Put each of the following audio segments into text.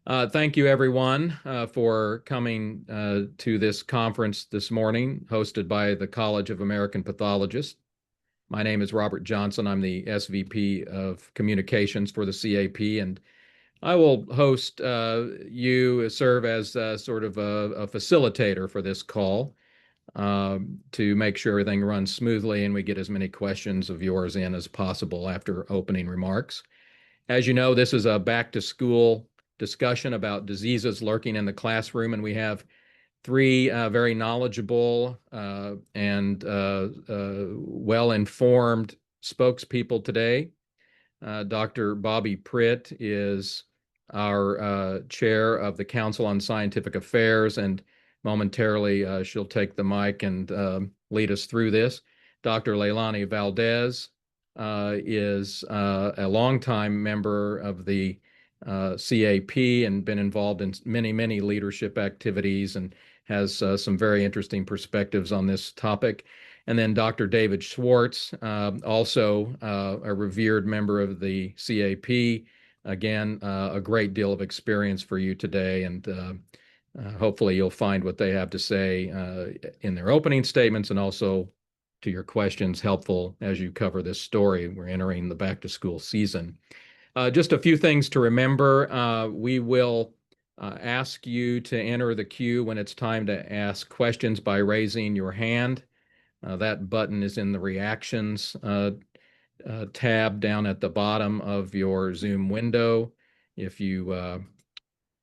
Thank you, everyone, for coming to this conference this morning, hosted by the College of American Pathologists. My name is Robert Johnson. I'm the SVP of Communications for the CAP, and I will host serve as sort of a facilitator for this call to make sure everything runs smoothly and we get as many questions of yours in as possible after opening remarks. As you know, this is a back to school discussion about diseases lurking in the classroom, and we have three very knowledgeable and well-informed spokespeople today. Dr. Bobby Pritt is our chair of the Council on Scientific Affairs, and momentarily she'll take the mic and lead us through this. Dr. Leilani Valdez is a longtime member of the CAP and been involved in many leadership activities and has some very interesting perspectives on this topic. And then Dr. David Schwartz, also a revered member of the CAP. Again, a great deal of experience for you today, and hopefully you'll find what they have to say in their opening statements and also to your questions helpful as you cover this story. We're entering the back to school season. Just a few things to remember. We will ask you to enter the queue when it's time to ask questions by raising your hand. That button is in the reactions tab down at the bottom of your Zoom window. If you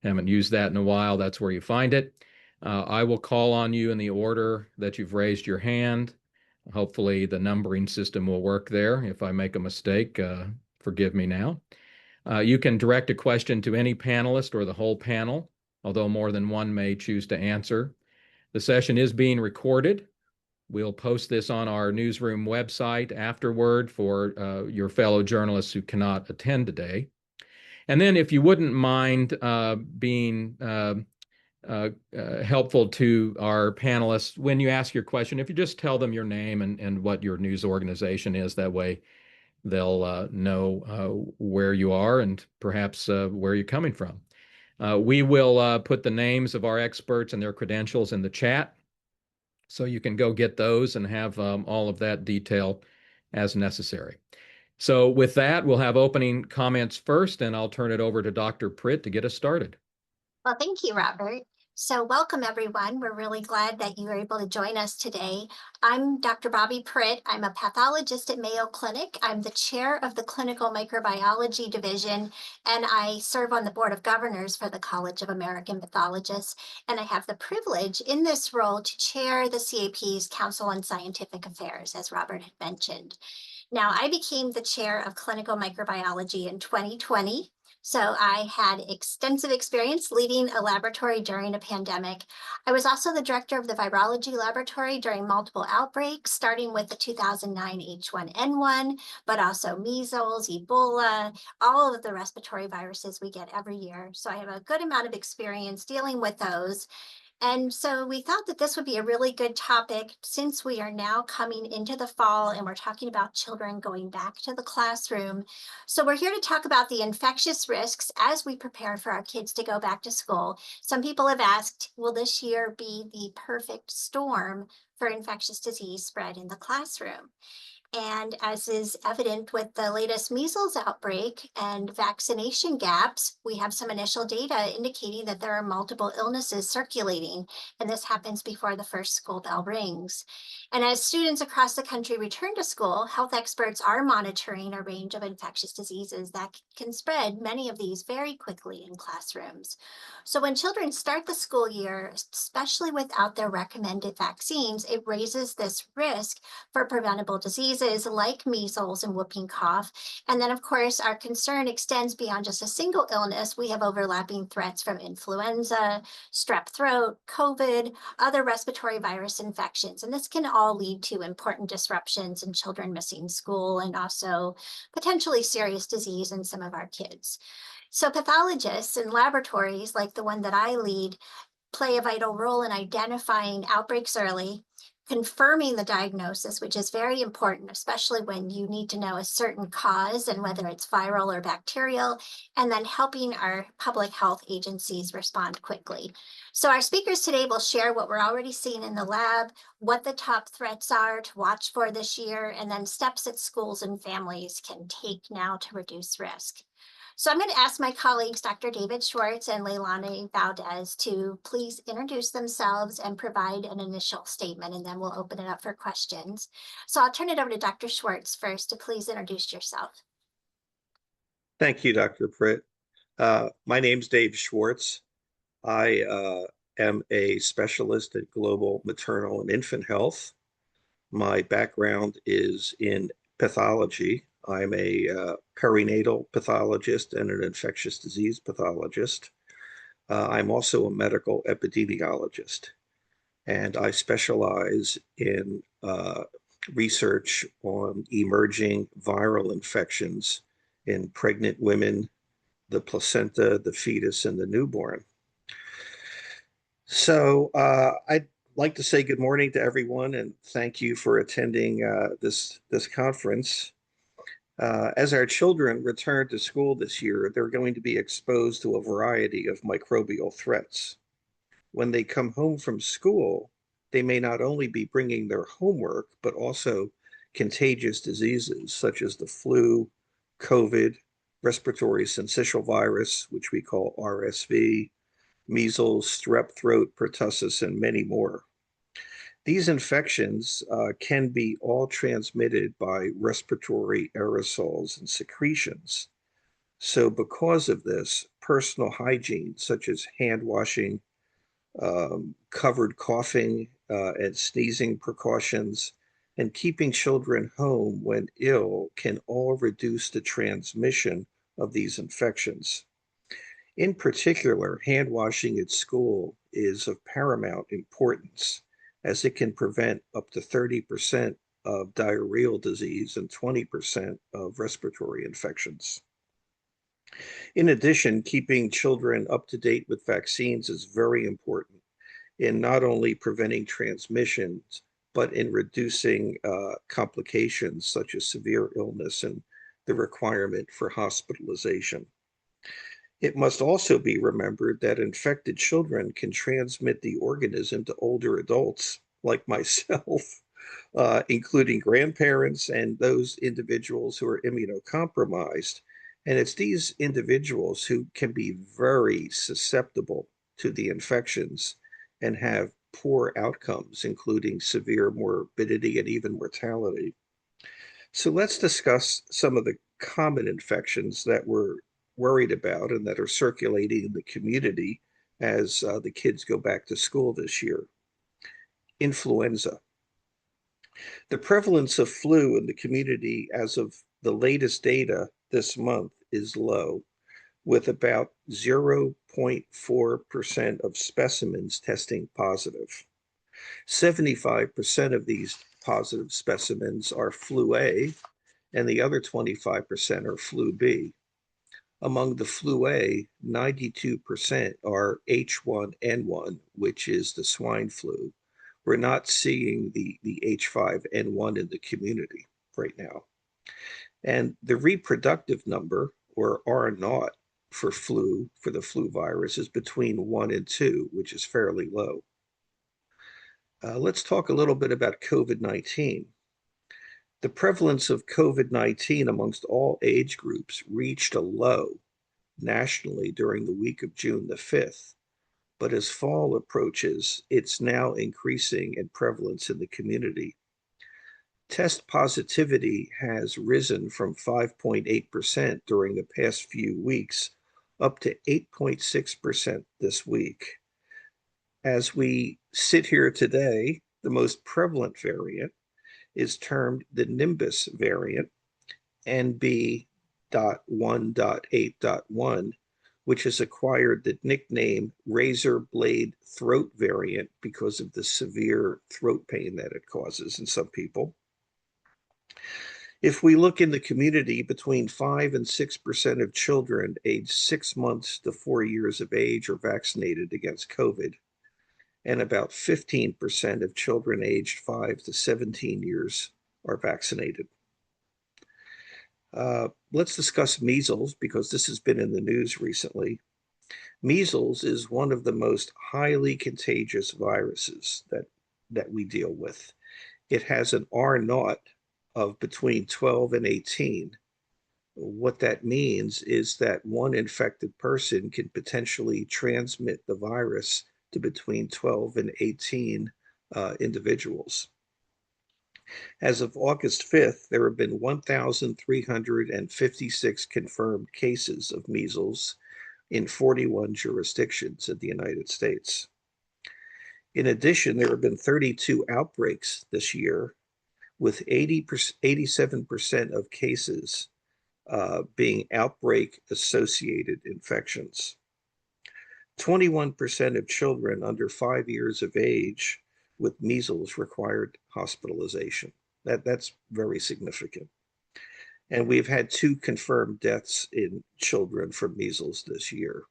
haven't used that in a while, that's where you find it. I will call on you in the order that you've raised your hand. Hopefully the numbering system will work there. If I make a mistake, forgive me now. You can direct a question to any panelist or the whole panel, although more than one may choose to answer. The session is being recorded. We'll post this on our newsroom website afterward for your fellow journalists who cannot attend today. And then if you wouldn't mind being helpful to our panelists when you ask your question, if you just tell them your name and what your news organization is, that way they'll know where you are and perhaps where you're coming from. We will put the names of our experts and their credentials in the chat, so you can go get those and have all of that detail as necessary. So with that, we'll have opening comments first, and I'll turn it over to Dr. Pritt to get us started. Well, thank you, Robert. So welcome, everyone. We're really glad that you were able to join us today. I'm Dr. Bobby Pritt. I'm a pathologist at Mayo Clinic. I'm the chair of the Clinical Microbiology Division, and I serve on the Board of Governors for the College of American Pathologists. And I have the privilege in this role to chair the CAP's Council on Scientific Affairs, as Robert had mentioned. Now, I became the chair of clinical microbiology in 2020. So I had extensive experience leading a laboratory during a pandemic. I was also the director of the virology laboratory during multiple outbreaks, starting with the 2009 H1N1, but also measles, Ebola, all of the respiratory viruses we get every year. So I have a good amount of experience dealing with those. And so we thought that this would be a really good topic since we are now coming into the fall and we're talking about children going back to the classroom. So we're here to talk about the infectious risks as we prepare for our kids to go back to school. Some people have asked, will this year be the perfect storm for infectious disease spread in the classroom? And as is evident with the latest measles outbreak and vaccination gaps, we have some initial data indicating that there are multiple illnesses circulating, and this happens before the first school bell rings. And as students across the country return to school, health experts are monitoring a range of infectious diseases that can spread many of these very quickly in classrooms. So when children start the school year, especially without their recommended vaccines, it raises this risk for preventable diseases like measles and whooping cough. And then, of course, our concern extends beyond just a single illness. We have overlapping threats from influenza, strep throat, COVID, other respiratory virus infections. And this can all lead to important disruptions in children missing school and also potentially serious disease in some of our kids. So pathologists and laboratories like the one that I lead play a vital role in identifying outbreaks early, confirming the diagnosis, which is very important, especially when you need to know a certain cause and whether it's viral or bacterial, and then helping our public health agencies respond quickly. So our speakers today will share what we're already seeing in the lab, what the top threats are to watch for this year, and then steps that schools and families can take now to reduce risk. So I'm going to ask my colleagues, Dr. David Schwartz and Leilani Valdez, to please introduce themselves and provide an initial statement, and then we'll open it up for questions. So I'll turn it over to Dr. Schwartz first to please introduce yourself. Thank you, Dr. Pritt. My name's Dave Schwartz. I am a specialist at Global Maternal and Infant Health. My background is in pathology. I'm a perinatal pathologist and an infectious disease pathologist. I'm also a medical epidemiologist, and I specialize in research on emerging viral infections in pregnant women, the placenta, the fetus, and the newborn. So I'd like to say good morning to everyone and thank you for attending this conference. As our children return to school this year, they're going to be exposed to a variety of microbial threats. When they come home from school, they may not only be bringing their homework, but also contagious diseases such as the flu, COVID, respiratory syncytial virus, which we call RSV, measles, strep throat, pertussis, and many more. These infections can be all transmitted by respiratory aerosols and secretions. So because of this, personal hygiene, such as hand washing, covered coughing and sneezing precautions, and keeping children home when ill can all reduce the transmission of these infections. In particular, hand washing at school is of paramount importance, as it can prevent up to 30% of diarrheal disease and 20% of respiratory infections. In addition, keeping children up to date with vaccines is very important in not only preventing transmissions, but in reducing complications such as severe illness and the requirement for hospitalization. It must also be remembered that infected children can transmit the organism to older adults like myself, including grandparents and those individuals who are immunocompromised. And it's these individuals who can be very susceptible to the infections and have poor outcomes, including severe morbidity and even mortality. So let's discuss some of the common infections that we're worried about and that are circulating in the community as the kids go back to school this year. Influenza. The prevalence of flu in the community as of the latest data this month is low, with about 0.4% of specimens testing positive. 75% of these positive specimens are flu A, and the other 25% are flu B. Among the flu A, 92% are H1N1, which is the swine flu. We're not seeing the H5N1 in the community right now. And the reproductive number, or R naught, for the flu virus is between 1 and 2, which is fairly low. Let's talk a little bit about COVID-19. The prevalence of COVID-19 amongst all age groups reached a low nationally during the week of June the 5th. But as fall approaches, it's now increasing in prevalence in the community. Test positivity has risen from 5.8% during the past few weeks up to 8.6% this week. As we sit here today, the most prevalent variant is termed the Nimbus variant, NB.1.8.1, which has acquired the nickname razor blade throat variant because of the severe throat pain that it causes in some people. If we look in the community, between 5 and 6% of children aged 6 months to 4 years of age are vaccinated against COVID. and about 15% of children aged 5 to 17 years are vaccinated. Let's discuss measles because this has been in the news recently. Measles is one of the most highly contagious viruses that we deal with. It has an R naught of between 12 and 18. What that means is that one infected person can potentially transmit the virus to between 12 and 18 individuals. As of August 5th, there have been 1,356 confirmed cases of measles in 41 jurisdictions in the United States. In addition, there have been 32 outbreaks this year, with 87% of cases being outbreak-associated infections. 21% of children under 5 years of age with measles required hospitalization. That's very significant. And we've had 2 confirmed deaths in children from measles this year.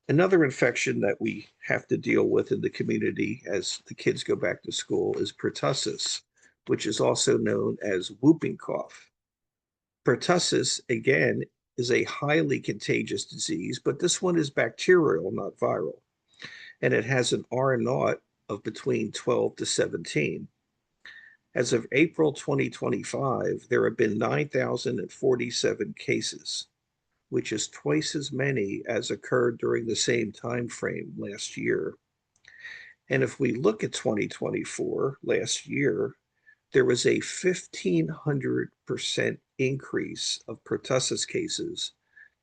Another infection that we have to deal with in the community as the kids go back to school is pertussis, which is also known as whooping cough. Pertussis, again, is a highly contagious disease, but this one is bacterial, not viral. And it has an R naught of between 12 to 17. As of April 2025, there have been 9,047 cases, which is twice as many as occurred during the same time frame last year. And if we look at 2024, last year, there was a 1,500% increase of pertussis cases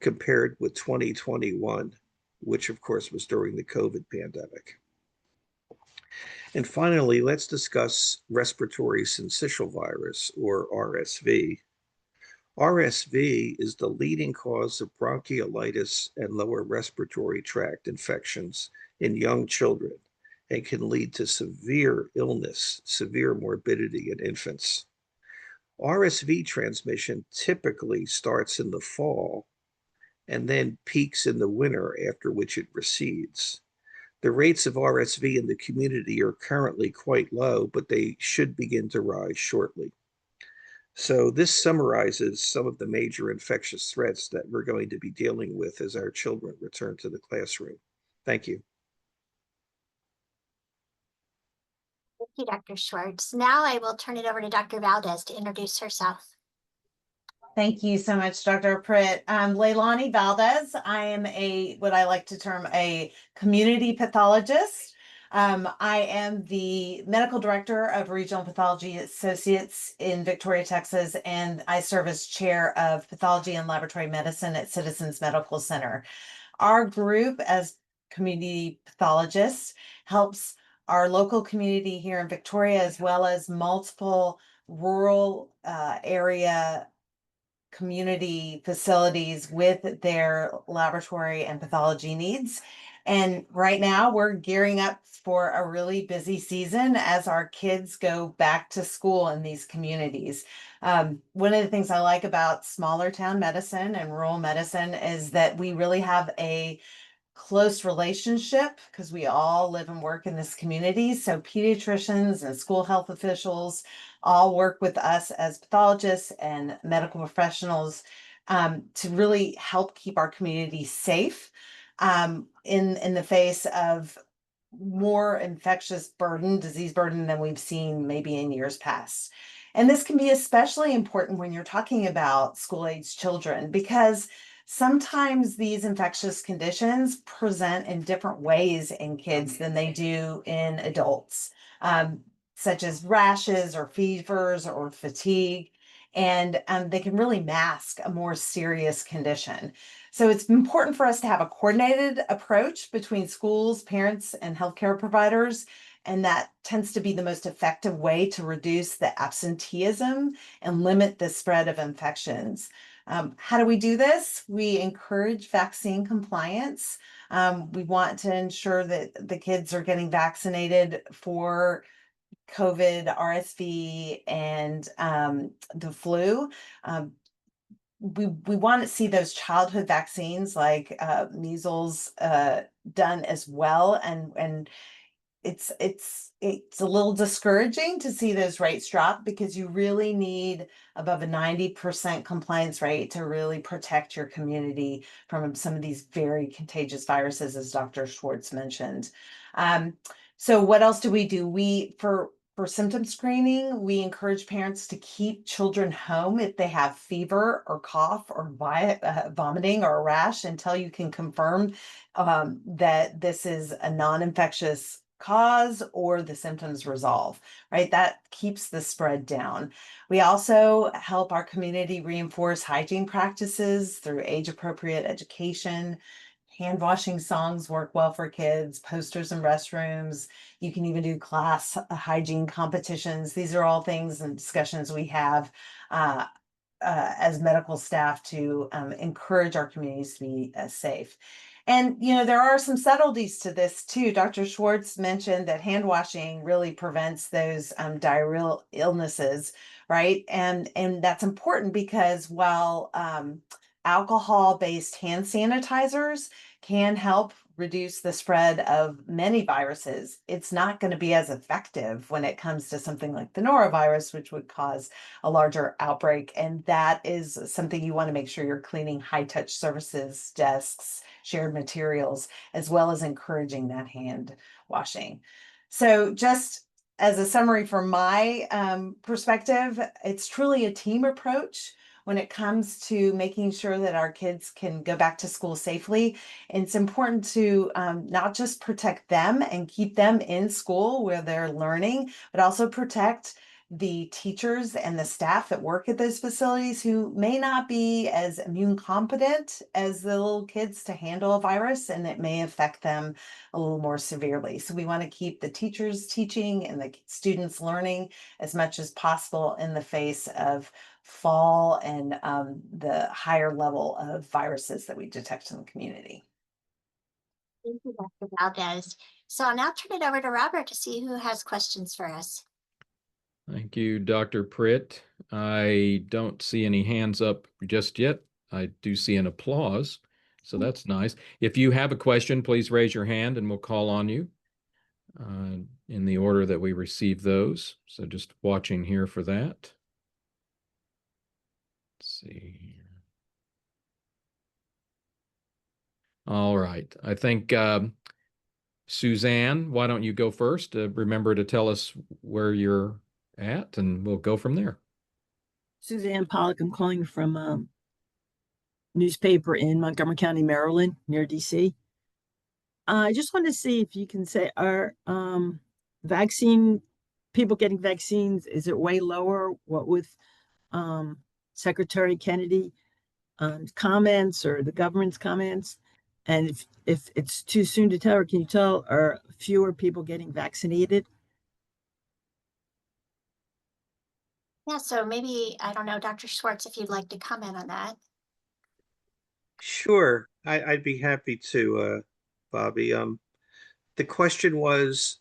compared with 2021, which of course was during the COVID pandemic. And finally, let's discuss respiratory syncytial virus, or RSV. RSV is the leading cause of bronchiolitis and lower respiratory tract infections in young children and can lead to severe illness, severe morbidity in infants. RSV transmission typically starts in the fall and then peaks in the winter, after which it recedes. The rates of RSV in the community are currently quite low, but they should begin to rise shortly. So this summarizes some of the major infectious threats that we're going to be dealing with as our children return to the classroom. Thank you. Thank you, Dr. Schwartz. Now I will turn it over to Dr. Valdez to introduce herself. Thank you so much, Dr. Pritt. Leilani Valdez. I am what I like to term a community pathologist. I am the medical director of Regional Pathology Associates in Victoria, Texas, and I serve as chair of pathology and laboratory medicine at Citizens Medical Center. Our group as community pathologists helps our local community here in Victoria, as well as multiple rural area community facilities with their laboratory and pathology needs. And right now we're gearing up for a really busy season as our kids go back to school in these communities. One of the things I like about smaller town medicine and rural medicine is that we really have a close relationship because we all live and work in this community. So pediatricians and school health officials all work with us as pathologists and medical professionals to really help keep our community safe in the face of more infectious disease burden than we've seen maybe in years past. And this can be especially important when you're talking about school-age children, because sometimes these infectious conditions present in different ways in kids than they do in adults, such as rashes or fevers or fatigue. And they can really mask a more serious condition. So it's important for us to have a coordinated approach between schools, parents, and healthcare providers. And that tends to be the most effective way to reduce the absenteeism and limit the spread of infections. How do we do this? We encourage vaccine compliance. We want to ensure that the kids are getting vaccinated for COVID, RSV, and the flu. we want to see those childhood vaccines like measles done as well, and it's a little discouraging to see those rates drop, because you really need above a 90% compliance rate to really protect your community from some of these very contagious viruses, as Dr. Schwartz mentioned. So what else do we do? For symptom screening, we encourage parents to keep children home if they have fever or cough or vomiting or a rash until you can confirm that this is a non-infectious cause or the symptoms resolve, right? That keeps the spread down. We also help our community reinforce hygiene practices through age-appropriate education. Hand washing songs work well for kids, posters in restrooms. You can even do class hygiene competitions. These are all things and discussions we have as medical staff to encourage our communities to be safe. And, there are some subtleties to this too. Dr. Schwartz mentioned that hand washing really prevents those diarrheal illnesses, right? And that's important because while alcohol-based hand sanitizers can help reduce the spread of many viruses, it's not going to be as effective when it comes to something like the norovirus, which would cause a larger outbreak. And that is something you want to make sure you're cleaning high-touch surfaces, desks, shared materials, as well as encouraging that hand washing. So just as a summary from my perspective, it's truly a team approach when it comes to making sure that our kids can go back to school safely. And it's important to not just protect them and keep them in school where they're learning, but also protect the teachers and the staff that work at those facilities who may not be as immune competent as the little kids to handle a virus, and it may affect them a little more severely. So we want to keep the teachers teaching and the students learning as much as possible in the face of fall and the higher level of viruses that we detect in the community. Thank you, Dr. Valdez. So I'll now turn it over to Robert to see who has questions for us. Thank you, Dr. Pritt. I don't see any hands up just yet. I do see an applause, so that's nice. If you have a question, please raise your hand and we'll call on you in the order that we receive those. So just watching here for that. Let's see. All right. I think Suzanne, why don't you go first? Remember to tell us where you're at, and we'll go from there. Suzanne Pollock, I'm calling from a newspaper in Montgomery County, Maryland, near DC. I just want to see if you can say, are people getting vaccines, is it way lower? What with Secretary Kennedy comments or the government's comments? And if it's too soon to tell, or can you tell, are fewer people getting vaccinated? Yeah, so maybe, I don't know, Dr. Schwartz, if you'd like to comment on that. Sure, I'd be happy to, Bobby. The question was,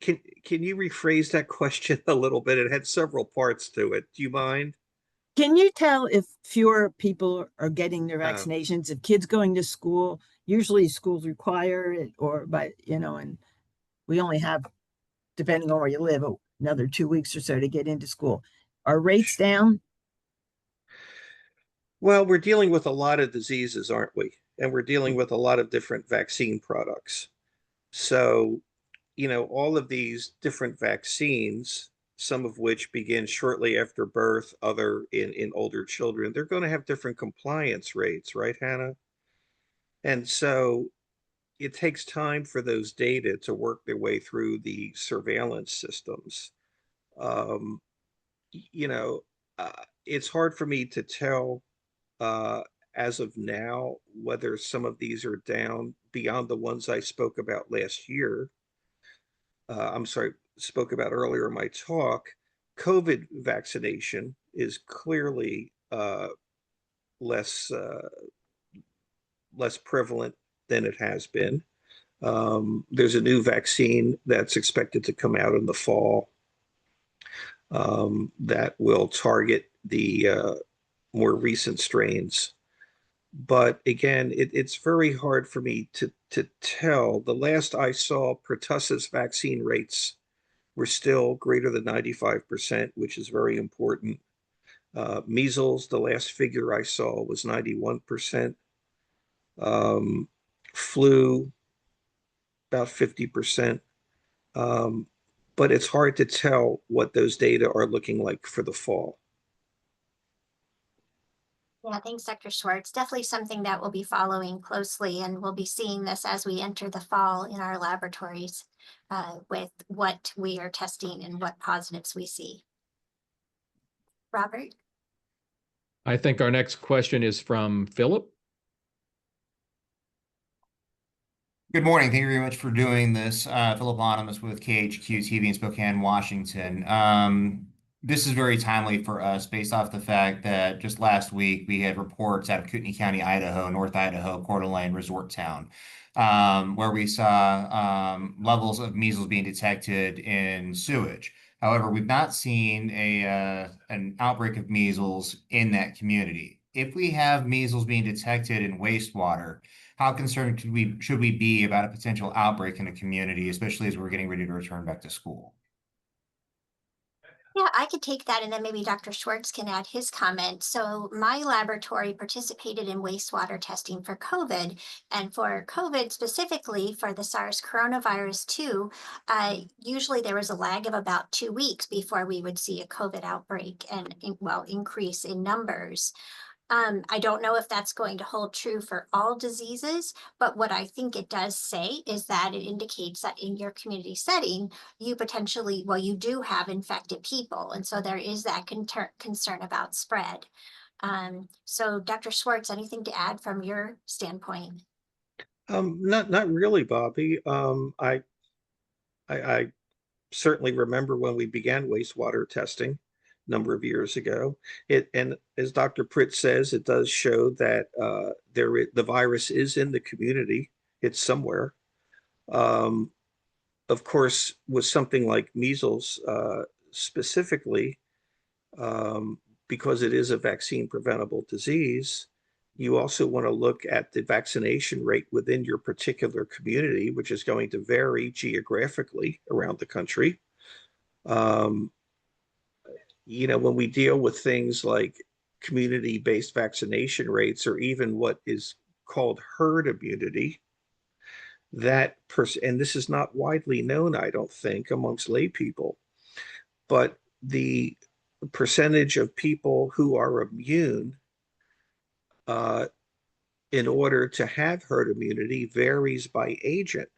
can you rephrase that question a little bit? It had several parts to it. Do you mind? Can you tell if fewer people are getting their vaccinations? If kids going to school, usually schools require it, and we only have, depending on where you live, another 2 weeks or so to get into school. Are rates down? Well, we're dealing with a lot of diseases, aren't we? And we're dealing with a lot of different vaccine products. So, all of these different vaccines, some of which begin shortly after birth, other in older children, they're going to have different compliance rates, right, Hannah? And so it takes time for those data to work their way through the surveillance systems. It's hard for me to tell as of now whether some of these are down beyond the ones I spoke about last year. Spoke about earlier in my talk. COVID vaccination is clearly less prevalent than it has been. There's a new vaccine that's expected to come out in the fall that will target the more recent strains. But again, it's very hard for me to tell. The last I saw, pertussis vaccine rates were still greater than 95%, which is very important. Measles, the last figure I saw was 91%. Flu, about 50%. But it's hard to tell what those data are looking like for the fall. Yeah, thanks, Dr. Schwartz. Definitely something that we'll be following closely, and we'll be seeing this as we enter the fall in our laboratories with what we are testing and what positives we see. Robert? I think our next question is from Philip. Good morning. Thank you very much for doing this. Philip Anonymous with KHQ TV in Spokane, Washington. This is very timely for us based off the fact that just last week we had reports out of Kootenai County, Idaho, North Idaho, Coeur d'Alene Resort Town, where we saw levels of measles being detected in sewage. However, we've not seen an outbreak of measles in that community. If we have measles being detected in wastewater, how concerned should we be about a potential outbreak in a community, especially as we're getting ready to return back to school? Yeah, I could take that, and then maybe Dr. Schwartz can add his comment. So my laboratory participated in wastewater testing for COVID, and for COVID specifically for the SARS coronavirus 2, usually there was a lag of about 2 weeks before we would see a COVID outbreak and increase in numbers. I don't know if that's going to hold true for all diseases, but what I think it does say is that it indicates that in your community setting, you potentially, well, you do have infected people. And so there is that concern about spread. So Dr. Schwartz, anything to add from your standpoint? Not really, Bobby. I certainly remember when we began wastewater testing number of years ago. And as Dr. Pritt says, it does show that the virus is in the community. It's somewhere. Of course, with something like measles specifically, because it is a vaccine preventable disease, you also want to look at the vaccination rate within your particular community, which is going to vary geographically around the country. When we deal with things like community-based vaccination rates, or even what is called herd immunity, and this is not widely known, I don't think, amongst lay people, but the percentage of people who are immune in order to have herd immunity varies by agent.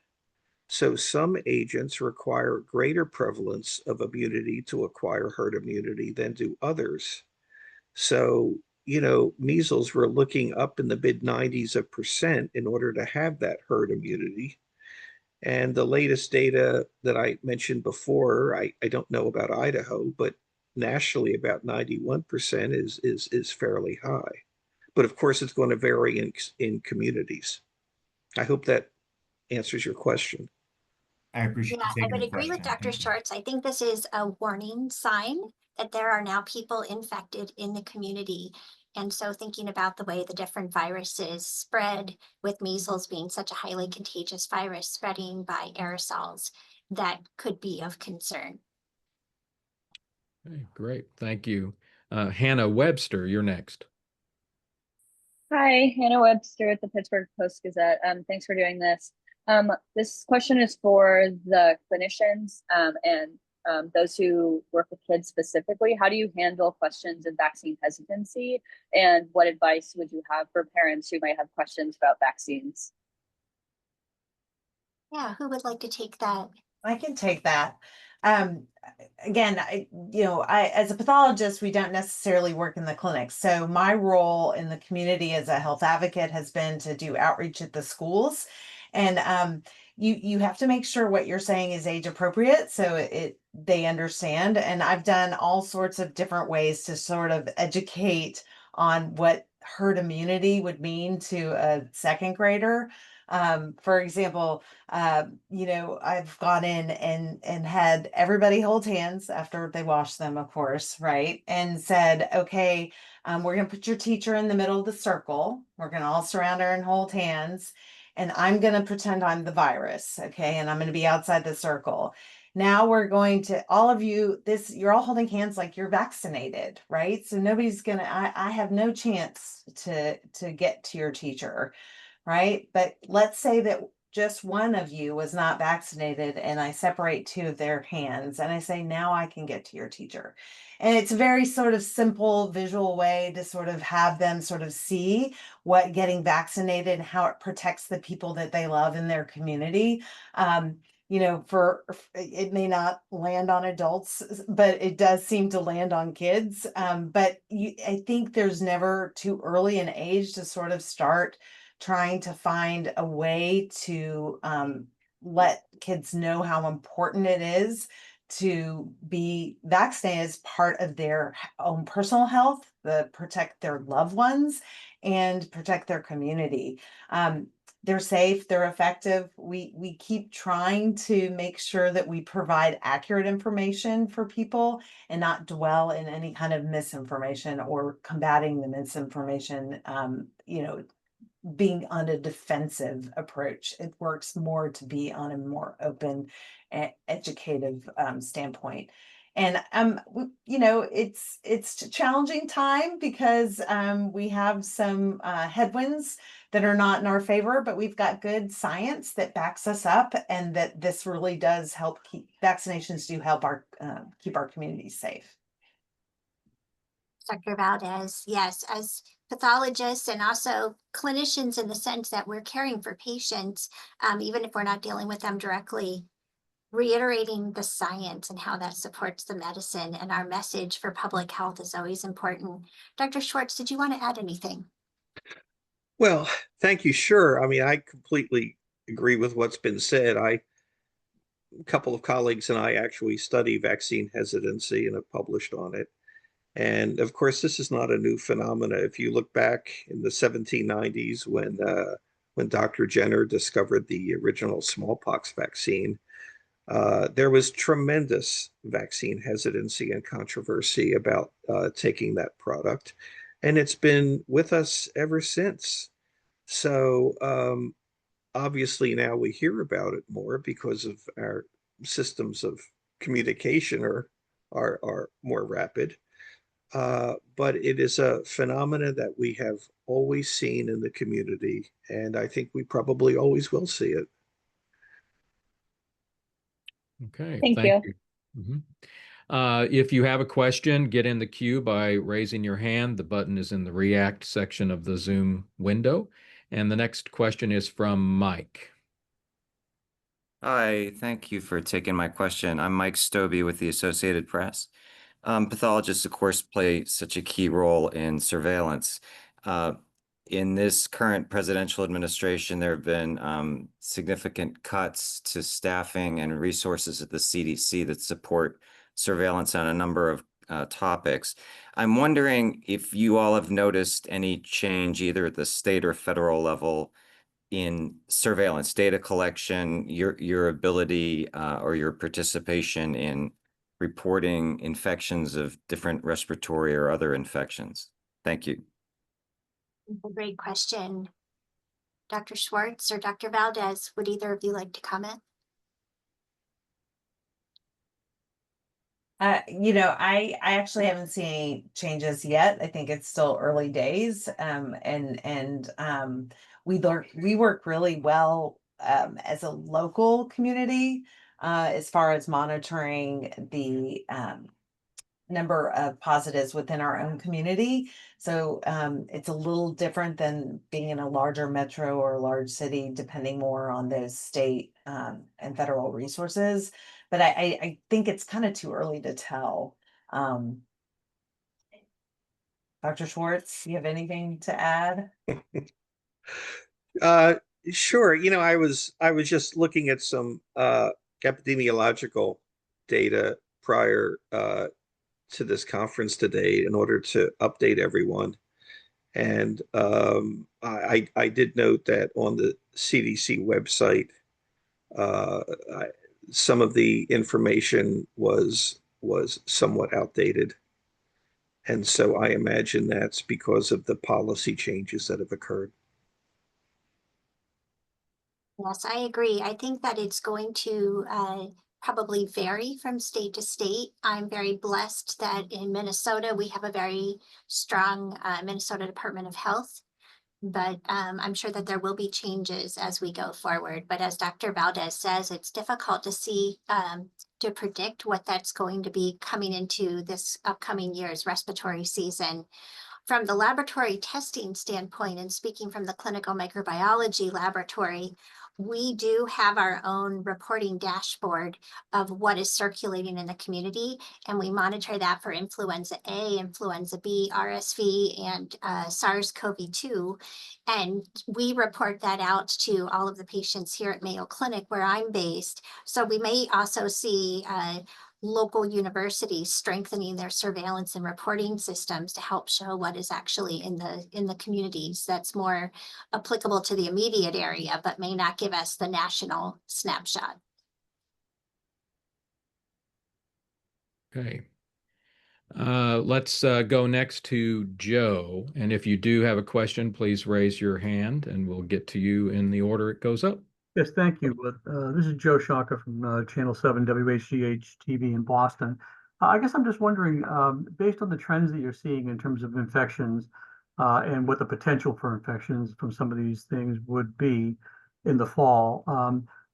So some agents require greater prevalence of immunity to acquire herd immunity than do others. So, measles, we're looking up in the mid-90s% in order to have that herd immunity. And the latest data that I mentioned before, I don't know about Idaho, but nationally about 91% is fairly high. But of course, it's going to vary in communities. I hope that answers your question. I appreciate Yeah, you I taking would the agree with question. Dr. Schwartz. I think this is a warning sign that there are now people infected in the community. And so thinking about the way the different viruses spread, with measles being such a highly contagious virus spreading by aerosols, that could be of concern. Okay, great. Thank you. Hannah Webster, you're next. Hi, Hannah Webster at the Pittsburgh Post-Gazette. Thanks for doing this. This question is for the clinicians and those who work with kids specifically. How do you handle questions of vaccine hesitancy? And what advice would you have for parents who might have questions about vaccines? Yeah, who would like to take that? I can take that. Again, as a pathologist, we don't necessarily work in the clinic. So my role in the community as a health advocate has been to do outreach at the schools. And you have to make sure what you're saying is age appropriate so they understand. And I've done all sorts of different ways to sort of educate on what herd immunity would mean to a second grader. For example, I've gone in and had everybody hold hands after they washed them, of course, right? And said, okay, We're going to put your teacher in the middle of the circle. We're going to all surround her and hold hands. And I'm going to pretend I'm the virus. Okay. And I'm going to be outside the circle. Now we're going to, all of you, you're all holding hands like you're vaccinated, right? So nobody's going to, I have no chance to get to your teacher, right? But let's say that just one of you was not vaccinated and I separate two of their hands and I say, now I can get to your teacher. And it's a very sort of simple visual way to sort of have them sort of see what getting vaccinated and how it protects the people that they love in their community. It may not land on adults, but it does seem to land on kids. I think there's never too early an age to sort of start trying to find a way to let kids know how important it is to be vaccinated as part of their own personal health, protect their loved ones, and protect their community. They're safe, they're effective. We keep trying to make sure that we provide accurate information for people and not dwell in any kind of misinformation or combating the misinformation, being on a defensive approach. It works more to be on a more open, educative standpoint. And it's a challenging time because we have some headwinds that are not in our favor, but we've got good science that backs us up, and that this really does help vaccinations do help keep our communities safe. Dr. Valdez, yes, as pathologists and also clinicians in the sense that we're caring for patients, even if we're not dealing with them directly, reiterating the science and how that supports the medicine and our message for public health is always important. Dr. Schwartz, did you want to add anything? Well, thank you. Sure. I mean, I completely agree with what's been said. A couple of colleagues and I actually study vaccine hesitancy and have published on it. And of course, this is not a new phenomena. If you look back in the 1790s when Dr. Jenner discovered the original smallpox vaccine, there was tremendous vaccine hesitancy and controversy about taking that product. And it's been with us ever since. So obviously now we hear about it more because of our systems of communication are more rapid. But it is a phenomenon that we have always seen in the community, and I think we probably always will see it. Okay, Thank you. Mhm. If you have a question, get in the queue by raising your hand. The button is in the React section of the Zoom window. And the next question is from Mike. Hi, thank you for taking my question. I'm Mike Stobie with the Associated Press. Pathologists, of course, play such a key role in surveillance. In this current presidential administration, there have been significant cuts to staffing and resources at the CDC that support surveillance on a number of topics. I'm wondering if you all have noticed any change either at the state or federal level in surveillance, data collection, your ability or your participation in reporting infections of different respiratory or other infections. Thank you. A great question. Dr. Schwartz or Dr. Valdez, would either of you like to comment? I actually haven't seen any changes yet. I think it's still early days. We work really well as a local community as far as monitoring the number of positives within our own community. So it's a little different than being in a larger metro or a large city, depending more on those state and federal resources. But I think it's kind of too early to tell. Dr. Schwartz, you have anything to add? Sure. I was just looking at some epidemiological data prior to this conference today in order to update everyone. And I did note that on the CDC website, some of the information was somewhat outdated. And so I imagine that's because of the policy changes that have occurred. Yes, I agree. I think that it's going to probably vary from state to state. I'm very blessed that in Minnesota, we have a very strong Minnesota Department of Health. But I'm sure that there will be changes as we go forward. But as Dr. Valdez says, it's difficult to see, to predict what that's going to be coming into this upcoming year's respiratory season. From the laboratory testing standpoint, and speaking from the clinical microbiology laboratory, we do have our own reporting dashboard of what is circulating in the community, and we monitor that for influenza A, influenza B, RSV, and SARS-CoV-2. And we report that out to all of the patients here at Mayo Clinic, where I'm based. So we may also see local universities strengthening their surveillance and reporting systems to help show what is actually in the communities that's more applicable to the immediate area, but may not give us the national snapshot. Okay. Let's go next to Joe. And if you do have a question, please raise your hand and we'll get to you in the order it goes up. Yes, thank you. This is Joe Shaka from Channel 7 WHGH TV in Boston. I guess I'm just wondering, based on the trends that you're seeing in terms of infections and what the potential for infections from some of these things would be in the fall,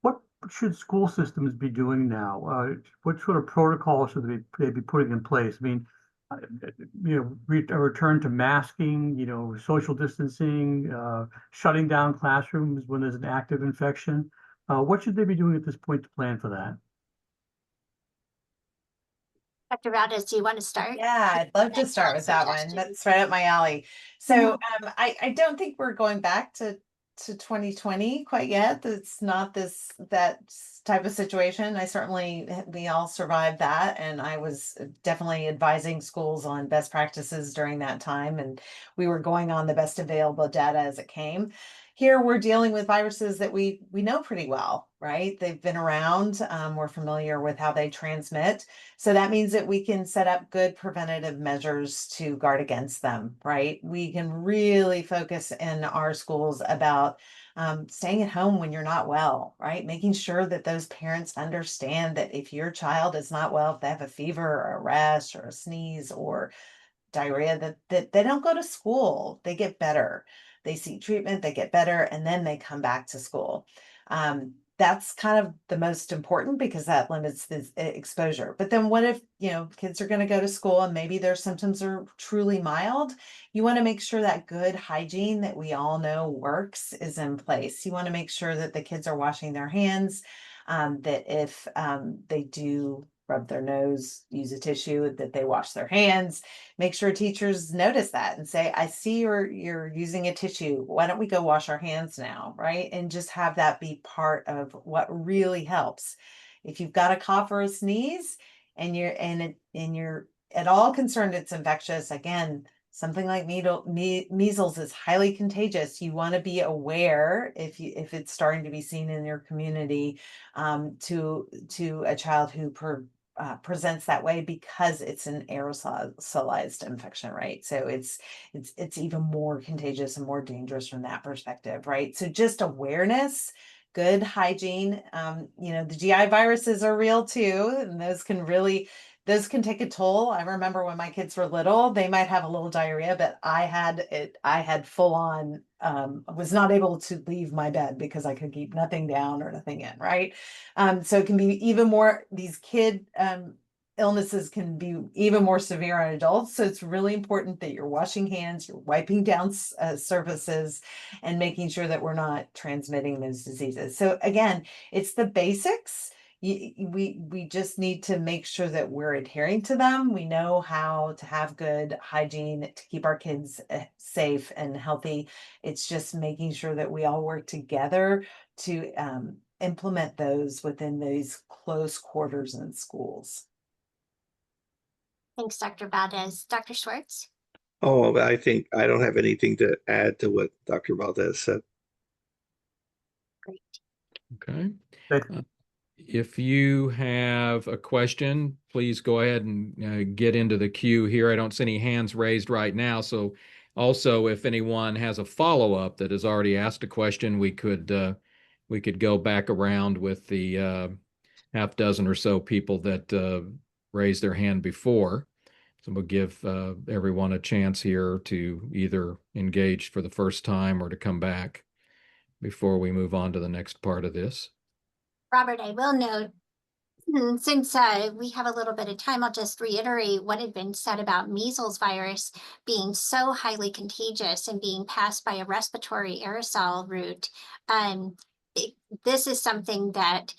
what should school systems be doing now? What sort of protocols should they be putting in place? I mean, a return to masking, social distancing, shutting down classrooms when there's an active infection. What should they be doing at this point to plan for that? Dr. Valdez, do you want to start? Yeah, I'd love to start with that one. That's right up my alley. So I don't think we're going back to 2020 quite yet. It's not that type of situation. We all survived that, and I was definitely advising schools on best practices during that time, and we were going on the best available data as it came. Here we're dealing with viruses that we know pretty well, right? They've been around. We're familiar with how they transmit. So that means that we can set up good preventative measures to guard against them, right? We can really focus in our schools about staying at home when you're not well, right? Making sure that those parents understand that if your child is not well, if they have a fever or a rash or a sneeze or diarrhea, that they don't go to school, they get better. They seek treatment, they get better, and then they come back to school. That's kind of the most important because that limits the exposure. But then what if, kids are going to go to school and maybe their symptoms are truly mild? You want to make sure that good hygiene that we all know works is in place. You want to make sure that the kids are washing their hands, that if they do rub their nose, use a tissue, that they wash their hands. Make sure teachers notice that and say, I see you're using a tissue. Why don't we go wash our hands now, right? And just have that be part of what really helps. If you've got a cough or a sneeze and you're at all concerned it's infectious, again, something like measles is highly contagious. You want to be aware if it's starting to be seen in your community to a child who presents that way because it's an aerosolized infection, right? So it's even more contagious and more dangerous from that perspective, right? So just awareness, good hygiene. The GI viruses are real too, and those can take a toll. I remember when my kids were little, they might have a little diarrhea, but I had full on, was not able to leave my bed because I could keep nothing down or nothing in, right? So it can be even more, these kid illnesses can be even more severe on adults. So it's really important that you're washing hands, you're wiping down surfaces, and making sure that we're not transmitting those diseases. So again, it's the basics. We just need to make sure that we're adhering to them. We know how to have good hygiene to keep our kids safe and healthy. It's just making sure that we all work together to implement those within these close quarters in schools. Thanks, Dr. Valdez. Dr. Schwartz? Oh, I think I don't have anything to add to what Dr. Valdez said. Great. Okay. if you have a question, please go ahead and get into the queue here. I don't see any hands raised right now. So also, if anyone has a follow-up that has already asked a question, we could go back around with the half dozen or so people that raised their hand before. So we'll give everyone a chance here to either engage for the first time or to come back before we move on to the next part of this. Robert, I will note, since we have a little bit of time, I'll just reiterate what had been said about measles virus being so highly contagious and being passed by a respiratory aerosol route. This is something that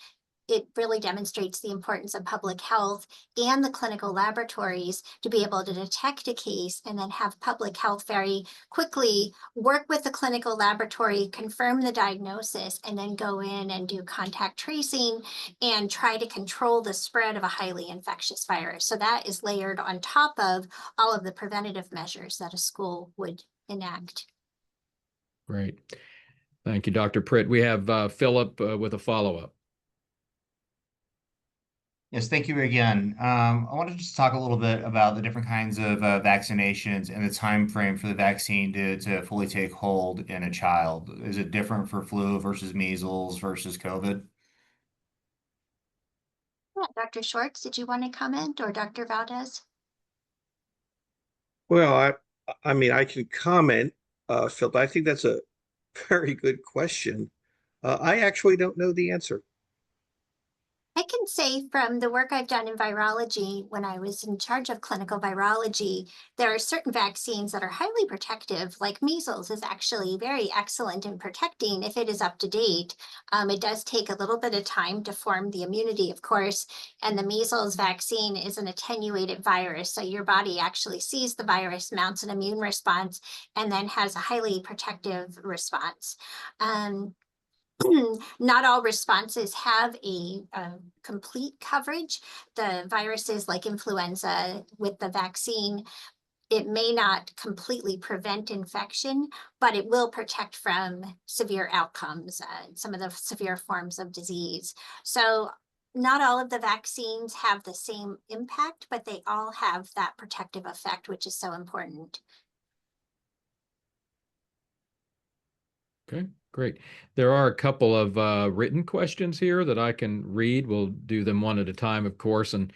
it really demonstrates the importance of public health and the clinical laboratories to be able to detect a case and then have public health very quickly work with the clinical laboratory, confirm the diagnosis, and then go in and do contact tracing and try to control the spread of a highly infectious virus. So that is layered on top of all of the preventative measures that a school would enact. Great. Thank you, Dr. Pritt. We have Philip with a follow-up. Yes, thank you again. I wanted to just talk a little bit about the different kinds of vaccinations and the time frame for the vaccine to fully take hold in a child. Is it different for flu versus measles versus COVID? Yeah, Dr. Schwartz, did you want to comment, or Dr. Valdez? Well, I mean, I can comment, Phil, but I think that's a very good question. I actually don't know the answer. I can say from the work I've done in virology, when I was in charge of clinical virology, there are certain vaccines that are highly protective, like measles is actually very excellent in protecting if it is up to date. It does take a little bit of time to form the immunity, of course, and the measles vaccine is an attenuated virus. So your body actually sees the virus, mounts an immune response, and then has a highly protective response. Not all responses have a complete coverage. The viruses like influenza with the vaccine, it may not completely prevent infection, but it will protect from severe outcomes, some of the severe forms of disease. So not all of the vaccines have the same impact, but they all have that protective effect, which is so important. Okay, great. There are a couple of written questions here that I can read. We'll do them one at a time, of course, and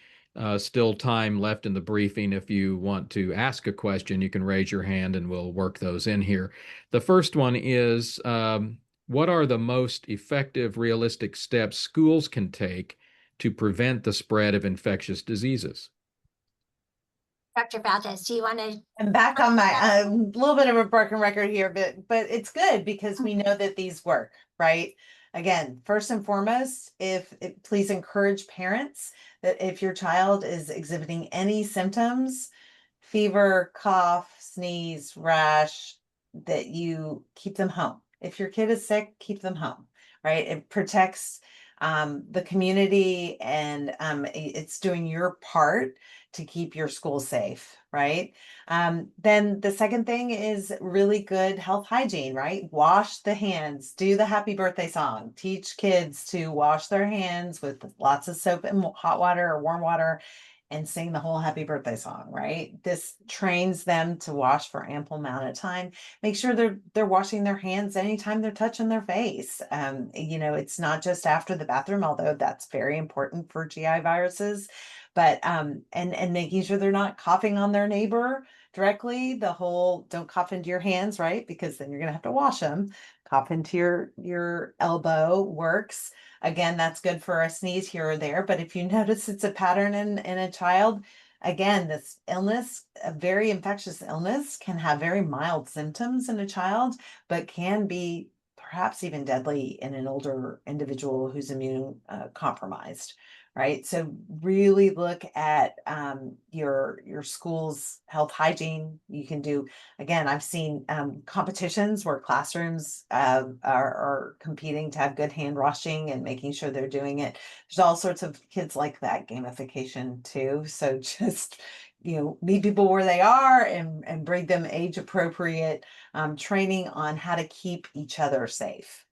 still time left in the briefing. If you want to ask a question, you can raise your hand and we'll work those in here. The first one is, what are the most effective, realistic steps schools can take to prevent the spread of infectious diseases? Dr. Valdez, do you want to? I'm back on my little bit of a broken record here, but it's good because we know that these work, right? Again, first and foremost, please encourage parents that if your child is exhibiting any symptoms, fever, cough, sneeze, rash, that you keep them home. If your kid is sick, keep them home, right? It protects the community, and it's doing your part to keep your school safe, right? Then the second thing is really good health hygiene, right? Wash the hands, do the happy birthday song, teach kids to wash their hands with lots of soap and hot water or warm water, and sing the whole happy birthday song, right? This trains them to wash for ample amount of time. Make sure they're washing their hands anytime they're touching their face. It's not just after the bathroom, although that's very important for GI viruses, but and making sure they're not coughing on their neighbor directly. The whole don't cough into your hands, right? Because then you're gonna have to wash them. Cough into your elbow works. Again, that's good for a sneeze here or there. But if you notice it's a pattern in a child, again, this illness, a very infectious illness, can have very mild symptoms in a child, but can be perhaps even deadly in an older individual who's immune compromised. Right. So really look at your school's health hygiene. You can do, again, I've seen competitions where classrooms are competing to have good hand washing and making sure they're doing it. There's all sorts of kids like that gamification too. So just, meet people where they are and bring them age appropriate training on how to keep each other safe.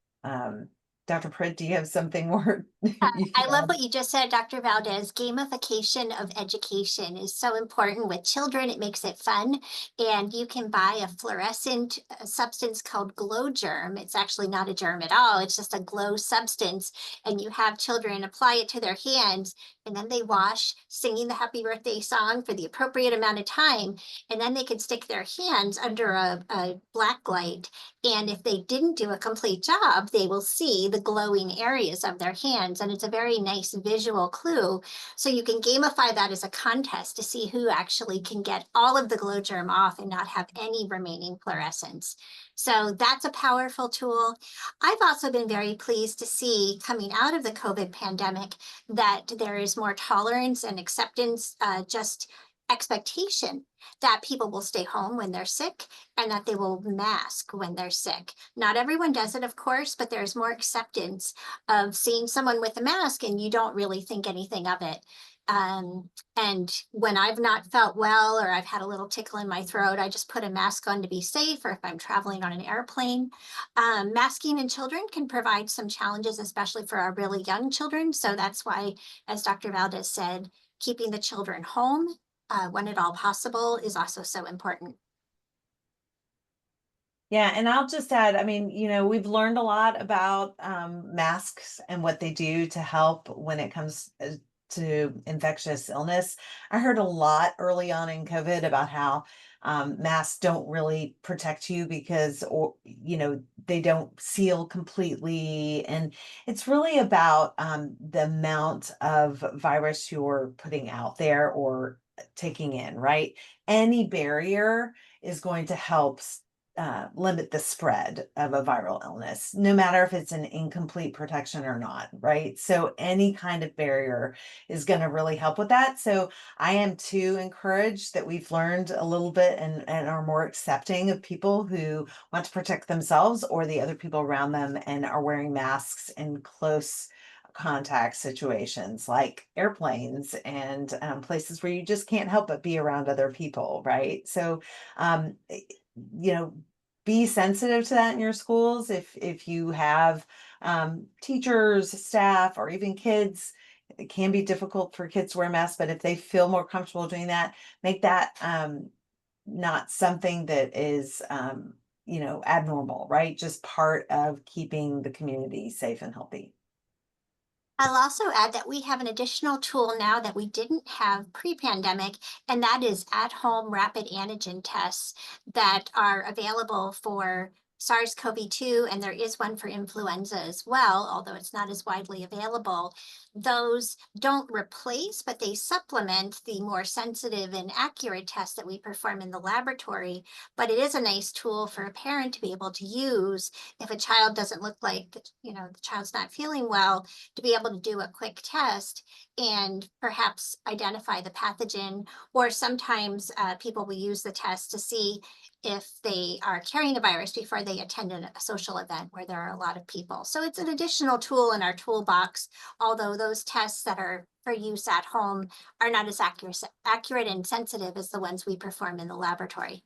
Dr. Pritt, do you have something more? I love what you just said, Dr. Valdez. Gamification of education is so important with children. It makes it fun. And you can buy a fluorescent substance called glow germ. It's actually not a germ at all. It's just a glow substance. And you have children apply it to their hands, and then they wash, singing the happy birthday song for the appropriate amount of time. And then they can stick their hands under a black light. And if they didn't do a complete job, they will see the glowing areas of their hands. And it's a very nice visual clue. So you can gamify that as a contest to see who actually can get all of the glow germ off and not have any remaining fluorescence. So that's a powerful tool. I've also been very pleased to see, coming out of the COVID pandemic, that there is more tolerance and acceptance, just expectation that people will stay home when they're sick and that they will mask when they're sick. Not everyone does it, of course, but there's more acceptance of seeing someone with a mask and you don't really think anything of it. And when I've not felt well or I've had a little tickle in my throat, I just put a mask on to be safe, or if I'm traveling on an airplane. Masking in children can provide some challenges, especially for our really young children. So that's why, as Dr. Valdez said, keeping the children home when at all possible is also so important. Yeah, and I'll just add, I mean, we've learned a lot about masks and what they do to help when it comes to infectious illness. I heard a lot early on in COVID about how masks don't really protect you because, they don't seal completely. And it's really about the amount of virus you're putting out there or taking in, right? Any barrier is going to help limit the spread of a viral illness, no matter if it's an incomplete protection or not, right? So any kind of barrier is going to really help with that. So I am too encouraged that we've learned a little bit and are more accepting of people who want to protect themselves or the other people around them and are wearing masks in close contact situations like airplanes and places where you just can't help but be around other people, right? So be sensitive to that in your schools. If you have teachers, staff, or even kids, it can be difficult for kids to wear masks, but if they feel more comfortable doing that, make that not something that is abnormal, right? Just part of keeping the community safe and healthy. I'll also add that we have an additional tool now that we didn't have pre-pandemic, and that is at-home rapid antigen tests that are available for SARS-CoV-2, and there is one for influenza as well, although it's not as widely available. Those don't replace, but they supplement the more sensitive and accurate tests that we perform in the laboratory. But it is a nice tool for a parent to be able to use if a child doesn't look like, the child's not feeling well, to be able to do a quick test and perhaps identify the pathogen. Or sometimes people will use the test to see if they are carrying the virus before they attend a social event where there are a lot of people. So it's an additional tool in our toolbox, although those tests that are for use at home are not as accurate and sensitive as the ones we perform in the laboratory.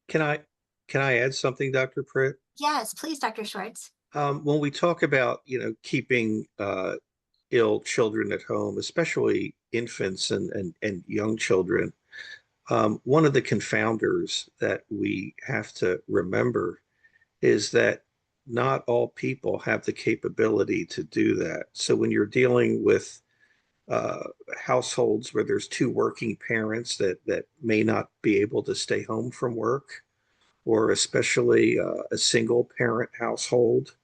Can I add something, Dr. Pritt? Yes, please, Dr. Schwartz. When we talk about, keeping ill children at home, especially infants and young children, one of the confounders that we have to remember is that not all people have the capability to do that. So when you're dealing with households where there's two working parents that may not be able to stay home from work, or especially a single parent household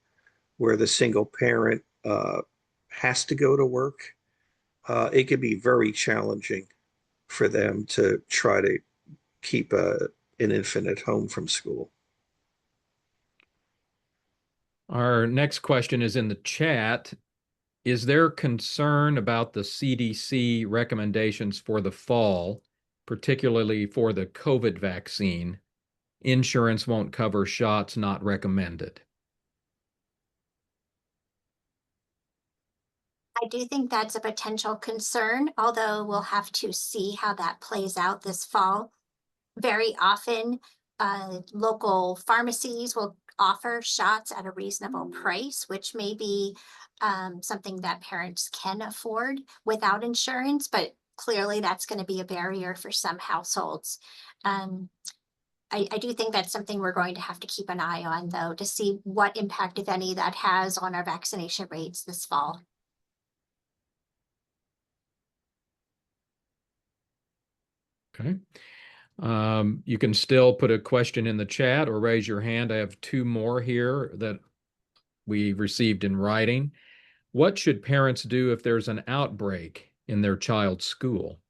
where the single parent has to go to work, it can be very challenging for them to try to keep an infant at home from school. Our next question is in the chat. Is there concern about the CDC recommendations for the fall, particularly for the COVID vaccine? Insurance won't cover shots not recommended. I do think that's a potential concern, although we'll have to see how that plays out this fall. Very often, local pharmacies will offer shots at a reasonable price, which may be something that parents can afford without insurance, but clearly that's going to be a barrier for some households. I do think that's something we're going to have to keep an eye on, though, to see what impact, if any, that has on our vaccination rates this fall. Okay. You can still put a question in the chat or raise your hand. I have two more here that we received in writing. What should parents do if there's an outbreak in their child's school?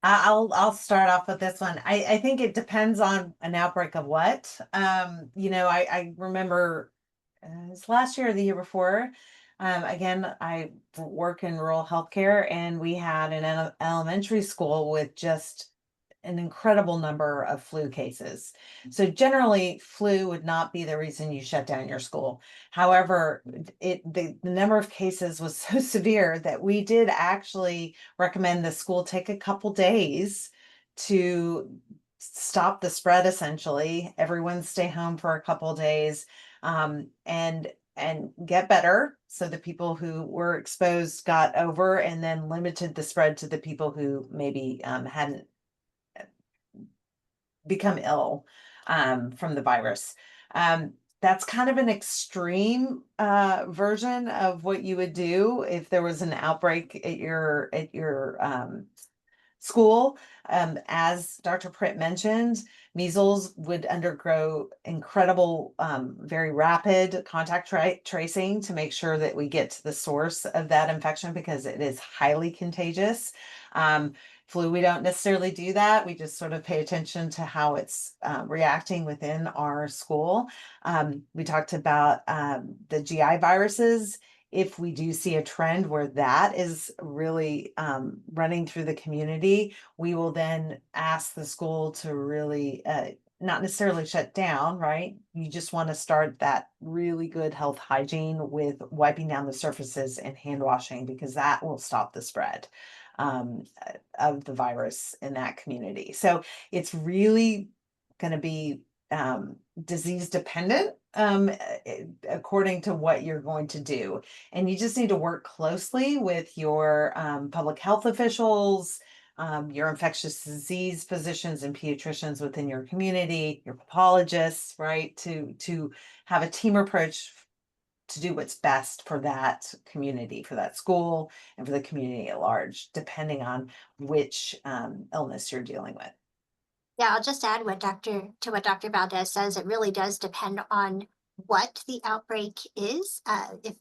I'll start off with this one. I think it depends on an outbreak of what. I remember it was last year or the year before. Again, I work in rural healthcare, and we had an elementary school with just an incredible number of flu cases. So generally, flu would not be the reason you shut down your school. However, the number of cases was so severe that we did actually recommend the school take a couple days to stop the spread. Essentially, everyone stay home for a couple days, and get better. So the people who were exposed got over, and then limited the spread to the people who maybe hadn't become ill from the virus. That's kind of an extreme version of what you would do if there was an outbreak at your school. As Dr. Pritt mentioned, measles would undergo incredible, very rapid contact tracing to make sure that we get to the source of that infection, because it is highly contagious. Flu, we don't necessarily do that. We just sort of pay attention to how it's reacting within our school. We talked about the GI viruses. If we do see a trend where that is really running through the community, we will then ask the school to really not necessarily shut down, right? You just want to start that really good health hygiene with wiping down the surfaces and hand washing, because that will stop the spread of the virus in that community. So it's really going to be disease dependent according to what you're going to do. And you just need to work closely with your public health officials, your infectious disease physicians and pediatricians within your community, your pathologists, right? To have a team approach to do what's best for that community, for that school, and for the community at large, depending on which illness you're dealing with. Yeah, I'll just add what Dr. Valdez says. It really does depend on what the outbreak is, if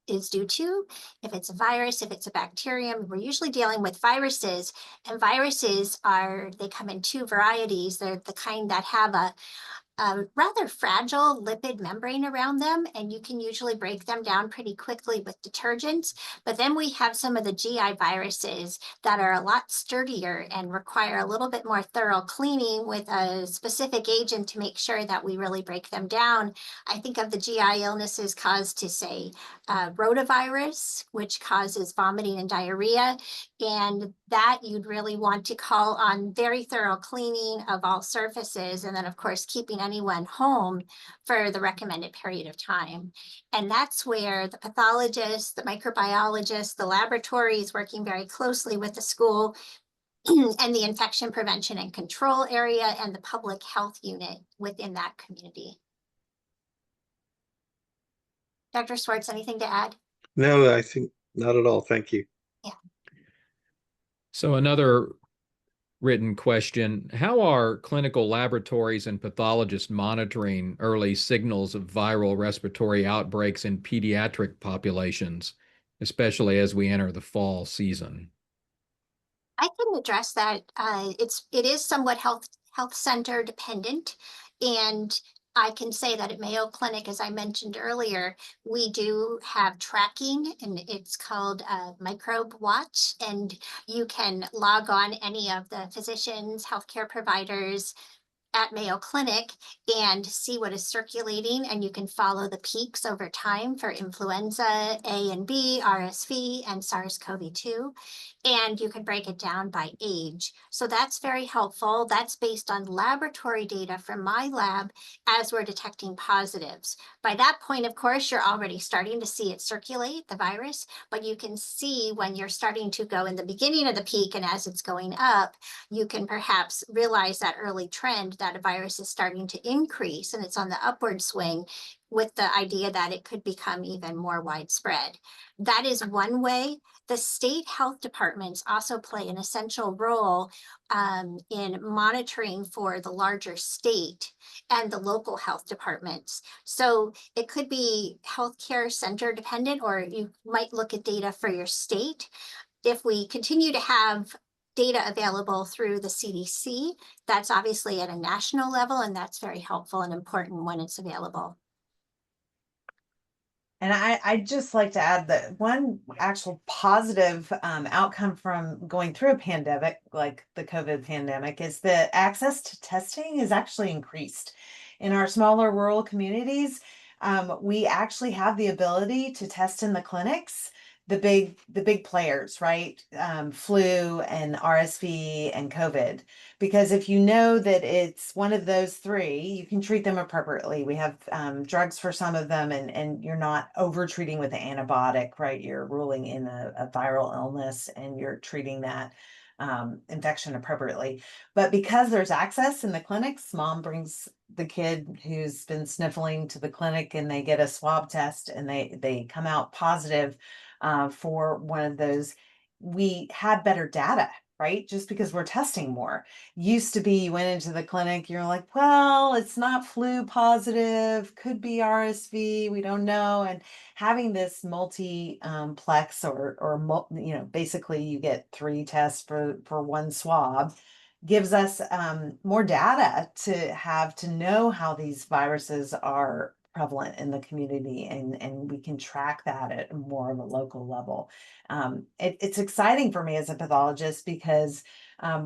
is due to, if it's a virus, if it's a bacterium. We're usually dealing with viruses, and viruses they come in two varieties. They're the kind that have a rather fragile lipid membrane around them, and you can usually break them down pretty quickly with detergents. But then we have some of the GI viruses that are a lot sturdier and require a little bit more thorough cleaning with a specific agent to make sure that we really break them down. I think of the GI illnesses caused to, say, rotavirus, which causes vomiting and diarrhea, and that you'd really want to call on very thorough cleaning of all surfaces, and then of course keeping anyone home for the recommended period of time. And that's where the pathologists, the microbiologists, the laboratories working very closely with the school and the infection prevention and control area and the public health unit within that community. Dr. Swartz, anything to add? No, I think not at all. Thank you. Yeah. So another written question: how are clinical laboratories and pathologists monitoring early signals of viral respiratory outbreaks in pediatric populations, especially as we enter the fall season? I can address that. It is somewhat health center dependent, and I can say that at Mayo Clinic, as I mentioned earlier, we do have tracking, and it's called Microbe Watch, and you can log on any of the physicians, healthcare providers, at Mayo Clinic and see what is circulating, and you can follow the peaks over time for influenza A and B, RSV, and SARS-CoV-2. And you can break it down by age. So that's very helpful. That's based on laboratory data from my lab as we're detecting positives. By that point, of course, you're already starting to see it circulate, the virus, but you can see when you're starting to go in the beginning of the peak and as it's going up, you can perhaps realize that early trend that a virus is starting to increase and it's on the upward swing, with the idea that it could become even more widespread. That is one way. The state health departments also play an essential role in monitoring for the larger state and the local health departments. So it could be healthcare center dependent, or you might look at data for your state. If we continue to have data available through the CDC, that's obviously at a national level, and that's very helpful and important when it's available. And I'd just like to add that one actual positive outcome from going through a pandemic like the COVID pandemic is that access to testing is actually increased. In our smaller rural communities, we actually have the ability to test in the clinics, the big players, right? Flu and RSV and COVID. Because if you know that it's one of those three, you can treat them appropriately. We have drugs for some of them, and you're not over treating with an antibiotic, right? You're ruling in a viral illness and you're treating that infection appropriately. But because there's access in the clinics, mom brings the kid who's been sniffling to the clinic and they get a swab test and they come out positive for one of those. We have better data, right? Just because we're testing more. Used to be you went into the clinic, you're like, well, it's not flu positive, could be RSV, we don't know. And having this multiplex or basically you get 3 tests for one swab gives us more data to know how these viruses are prevalent in the community, and we can track that at more of a local level. It's exciting for me as a pathologist because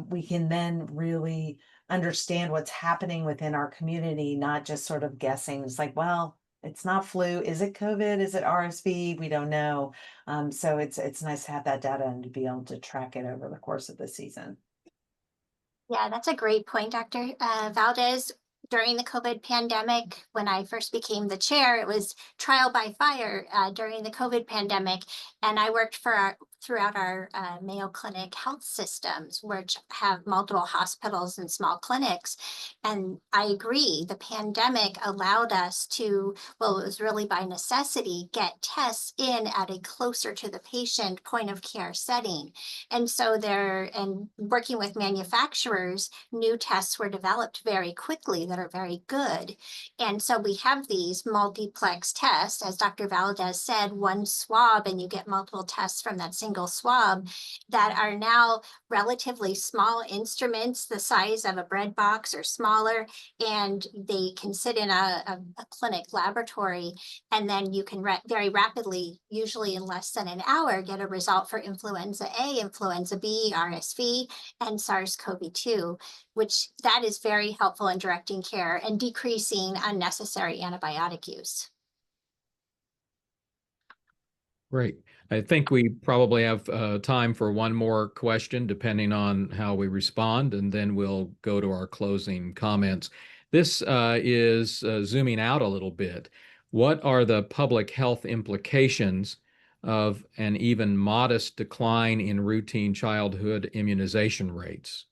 we can then really understand what's happening within our community, not just sort of guessing. It's like, well, it's not flu. Is it COVID? Is it RSV? We don't know. So it's nice to have that data and to be able to track it over the course of the season. Yeah, that's a great point, Dr. Valdez. During the COVID pandemic, when I first became the chair, it was trial by fire during the COVID pandemic. And I worked throughout our Mayo Clinic health systems, which have multiple hospitals and small clinics. And I agree, the pandemic allowed us to, well, it was really by necessity, get tests in at a closer to the patient point of care setting. And so and working with manufacturers, new tests were developed very quickly that are very good. And so we have these multiplex tests, as Dr. Valdez said, one swab, and you get multiple tests from that single swab, that are now relatively small instruments, the size of a bread box or smaller, and they can sit in a clinic laboratory, and then you can very rapidly, usually in less than an hour, get a result for influenza A, influenza B, RSV, and SARS-CoV-2, which that is very helpful in directing care and decreasing unnecessary antibiotic use. Great. I think we probably have time for one more question, depending on how we respond, and then we'll go to our closing comments. This is zooming out a little bit. What are the public health implications of an even modest decline in routine childhood immunization rates?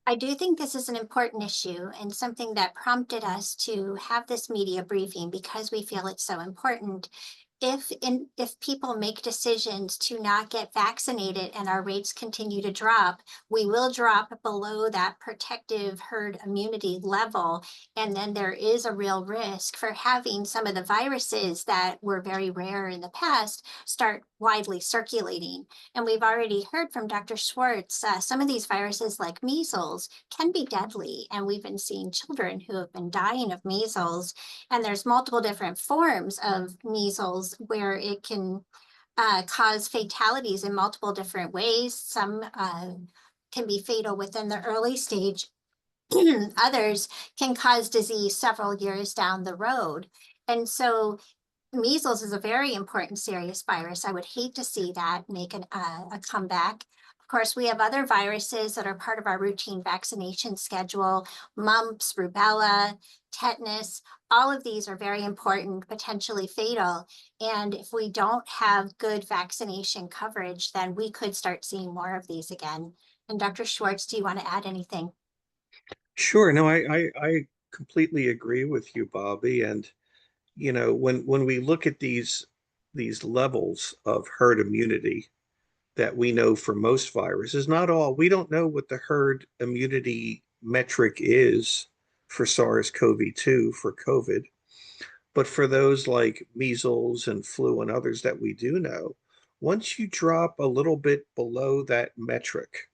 I do think this is an important issue and something that prompted us to have this media briefing because we feel it's so important. If people make decisions to not get vaccinated and our rates continue to drop, we will drop below that protective herd immunity level. And then there is a real risk for having some of the viruses that were very rare in the past start widely circulating. And we've already heard from Dr. Schwartz, some of these viruses like measles can be deadly. And we've been seeing children who have been dying of measles. And there's multiple different forms of measles where it can cause fatalities in multiple different ways. Some can be fatal within the early stage others can cause disease several years down the road. And so measles is a very important serious virus. I would hate to see that make a comeback. Of course, we have other viruses that are part of our routine vaccination schedule: mumps, rubella, tetanus. All of these are very important, potentially fatal. And if we don't have good vaccination coverage, then we could start seeing more of these again. And Dr. Schwartz, do you want to add anything? Sure. No, I completely agree with you, Bobby. And when we look at these levels of herd immunity that we know for most viruses, not all, we don't know what the herd immunity metric is for SARS-CoV-2 for COVID, but for those like measles and flu and others that we do know, once you drop a little bit below that metric,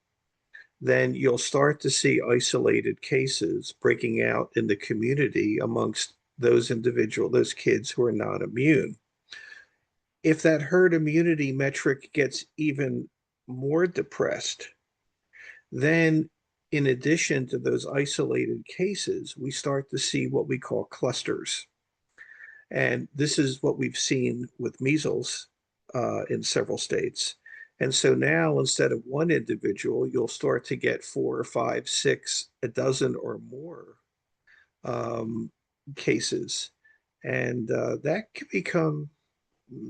then you'll start to see isolated cases breaking out in the community amongst those kids who are not immune. If that herd immunity metric gets even more depressed, then in addition to those isolated cases, we start to see what we call clusters. And this is what we've seen with measles in several states. And so now, instead of one individual, you'll start to get 4 or 5, 6, a dozen or more cases. And that can become,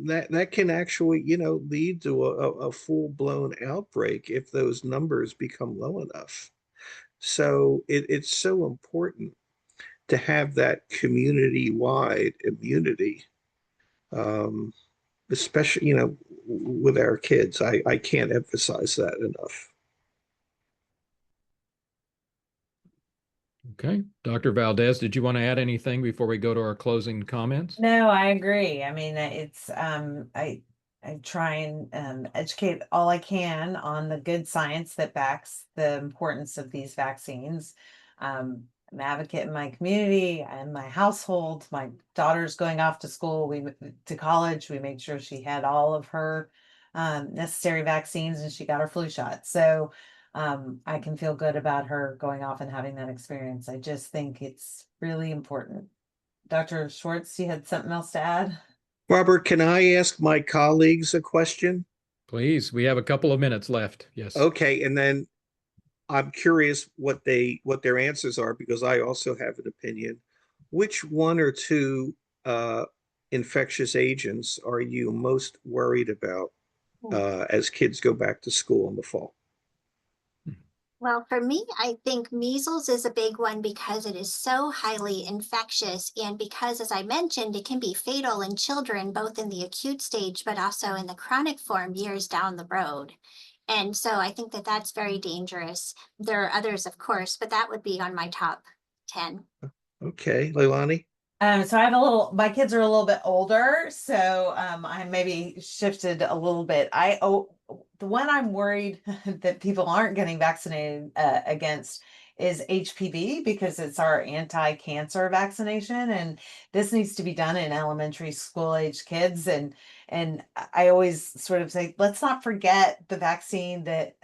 that can actually, lead to a full-blown outbreak if those numbers become low enough. So it's so important to have that community-wide immunity, especially, with our kids. I can't emphasize that enough. Okay, Dr. Valdez, did you want to add anything before we go to our closing comments? No, I agree. I mean, it's I try and educate all I can on the good science that backs the importance of these vaccines. I'm an advocate in my community and my household. My daughter's going off to school, to college. We made sure she had all of her necessary vaccines, and she got her flu shot. So I can feel good about her going off and having that experience. I just think it's really important. Dr. Schwartz, you had something else to add? Robert, can I ask my colleagues a question? Please, we have a couple of minutes left. Yes. Okay, and then I'm curious what their answers are, because I also have an opinion. Which one or two infectious agents are you most worried about as kids go back to school in the fall? Well, for me, I think measles is a big one because it is so highly infectious, and because, as I mentioned, it can be fatal in children, both in the acute stage, but also in the chronic form years down the road. And so I think that that's very dangerous. There are others, of course, but that would be on my top 10. Okay, Leilani? So my kids are a little bit older, so I maybe shifted a little bit. The one I'm worried that people aren't getting vaccinated against is HPV, because it's our anti-cancer vaccination, and this needs to be done in elementary school age kids. And I always sort of say, let's not forget the vaccine that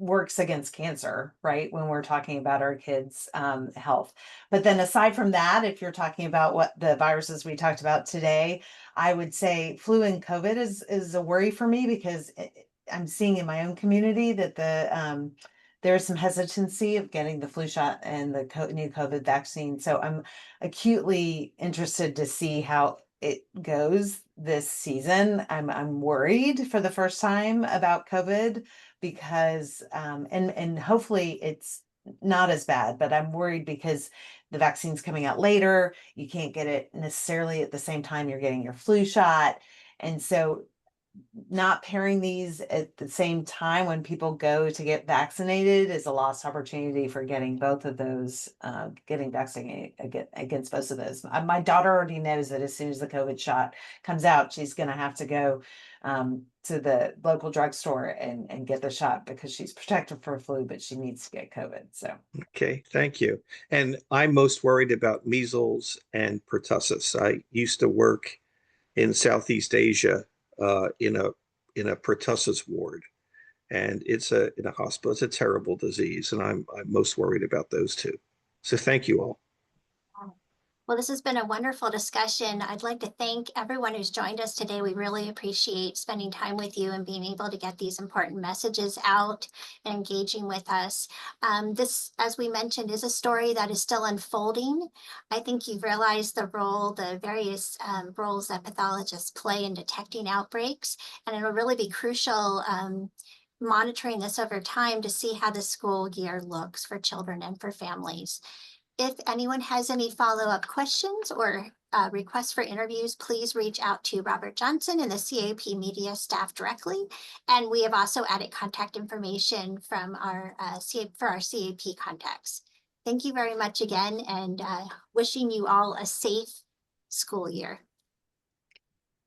works against cancer, right? When we're talking about our kids' health. But then aside from that, if you're talking about what the viruses we talked about today, I would say flu and COVID is a worry for me, because I'm seeing in my own community that there's some hesitancy of getting the flu shot and the new COVID vaccine. So I'm acutely interested to see how it goes this season. I'm worried for the first time about COVID, because and hopefully it's not as bad, but I'm worried because the vaccine's coming out later. You can't get it necessarily at the same time you're getting your flu shot. And so not pairing these at the same time when people go to get vaccinated is a lost opportunity for getting both of those, getting vaccinated against both of those. My daughter already knows that as soon as the COVID shot comes out, she's going to have to go to the local drugstore and get the shot, because she's protected for flu, but she needs to get COVID. So okay, thank you. And I'm most worried about measles and pertussis. I used to work in Southeast Asia in a pertussis ward, and it's in a hospital. It's a terrible disease, and I'm most worried about those two. So thank you all. Well, this has been a wonderful discussion. I'd like to thank everyone who's joined us today. We really appreciate spending time with you and being able to get these important messages out and engaging with us. This, as we mentioned, is a story that is still unfolding. I think you've realized the role, the various roles that pathologists play in detecting outbreaks, and it'll really be crucial monitoring this over time to see how the school year looks for children and for families. If anyone has any follow-up questions or requests for interviews, please reach out to Robert Johnson and the CAP media staff directly. And we have also added contact information from our for our CAP contacts. Thank you very much again, and wishing you all a safe school year.